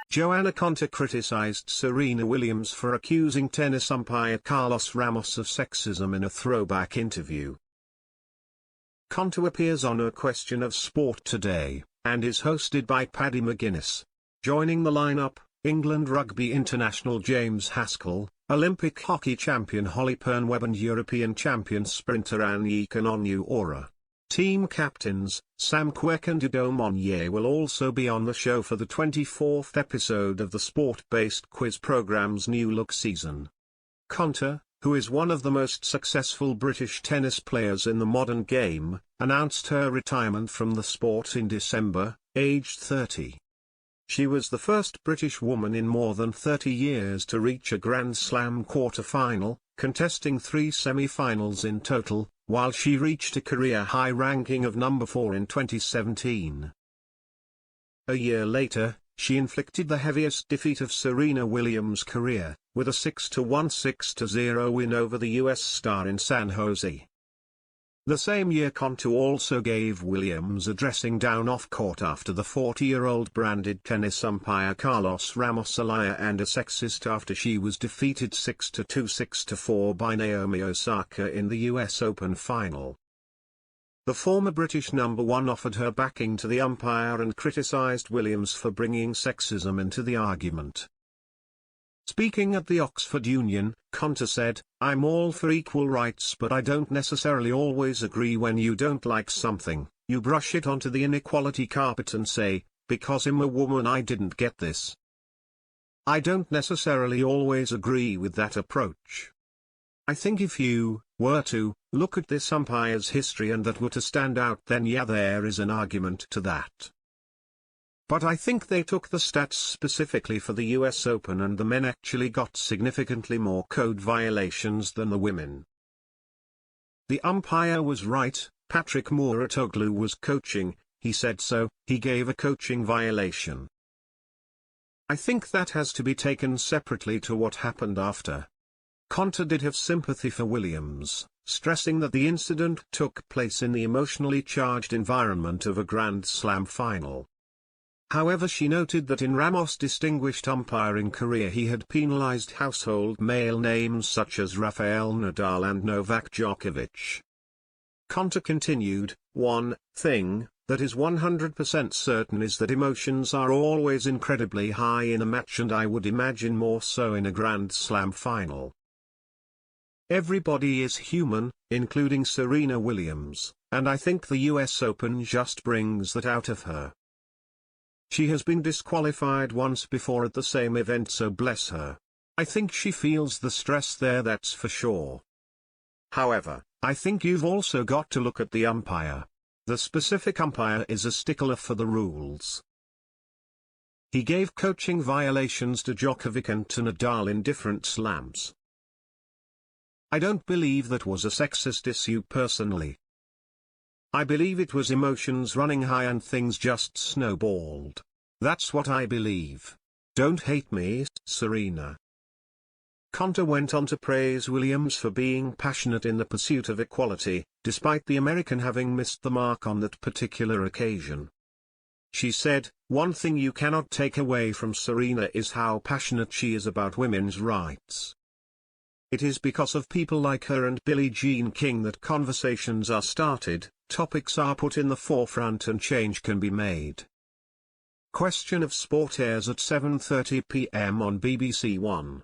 Johanna Konta criticized Serena Williams for accusing tennis umpire Carlos Ramos of sexism in a throwback interview. Konta appears on A Question of Sport today, and is hosted by Paddy McGuinness. Joining the lineup, England rugby international James Haskell, Olympic hockey champion Holly Pernwebb and European champion sprinter Anyika Onyeora. Team captains, Sam Quirk and Udo Monye will also be on the show for the 24th episode of the sport-based quiz program's New Look season. Konta, who is one of the most successful British tennis players in the modern game, announced her retirement from the sport in December, aged 30. She was the first British woman in more than 30 years to reach a Grand Slam quarter-final, contesting 3 semi-finals in total, while she reached a career-high ranking of number 4 in 2017. A year later, she inflicted the heaviest defeat of Serena Williams' career, with a 6-1 6-0 win over the US star in San Jose. The same year Konta also gave Williams a dressing down off-court after the 40-year-old branded tennis umpire Carlos Ramos a liar and a sexist after she was defeated 6-2 6-4 by Naomi Osaka in the US Open final. The former British number 1 offered her backing to the umpire and criticized Williams for bringing sexism into the argument. Speaking at the Oxford Union, Konta said, "I'm all for equal rights, but I don't necessarily always agree. When you don't like something, you brush it onto the inequality carpet and say, because I'm a woman I didn't get this. I don't necessarily always agree with that approach. I think if you were to look at this umpire's history and that were to stand out, then yeah, there is an argument to that. But I think they took the stats specifically for the US Open and the men actually got significantly more code violations than the women. The umpire was right, Patrick Mouratoglou was coaching, he said so, he gave a coaching violation. I think that has to be taken separately to what happened after." Konta did have sympathy for Williams, stressing that the incident took place in the emotionally charged environment of a Grand Slam final. However, she noted that in Ramos' distinguished umpiring career he had penalized household male names such as Rafael Nadal and Novak Djokovic. Konta continued, "One thing that is 100% certain is that emotions are always incredibly high in a match, and I would imagine more so in a Grand Slam final. Everybody is human, including Serena Williams, and I think the US Open just brings that out of her. She has been disqualified once before at the same event, so bless her. I think she feels the stress there, that's for sure. However, I think you've also got to look at the umpire. The specific umpire is a stickler for the rules. He gave coaching violations to Djokovic and to Nadal in different slams. I don't believe that was a sexist issue personally. I believe it was emotions running high and things just snowballed. That's what I believe. Don't hate me, Serena." Konta went on to praise Williams for being passionate in the pursuit of equality, despite the American having missed the mark on that particular occasion. She said, "One thing you cannot take away from Serena is how passionate she is about women's rights. It is because of people like her and Billie Jean King that conversations are started, topics are put in the forefront and change can be made." Question of Sport airs at 7:30 p.m. on BBC One.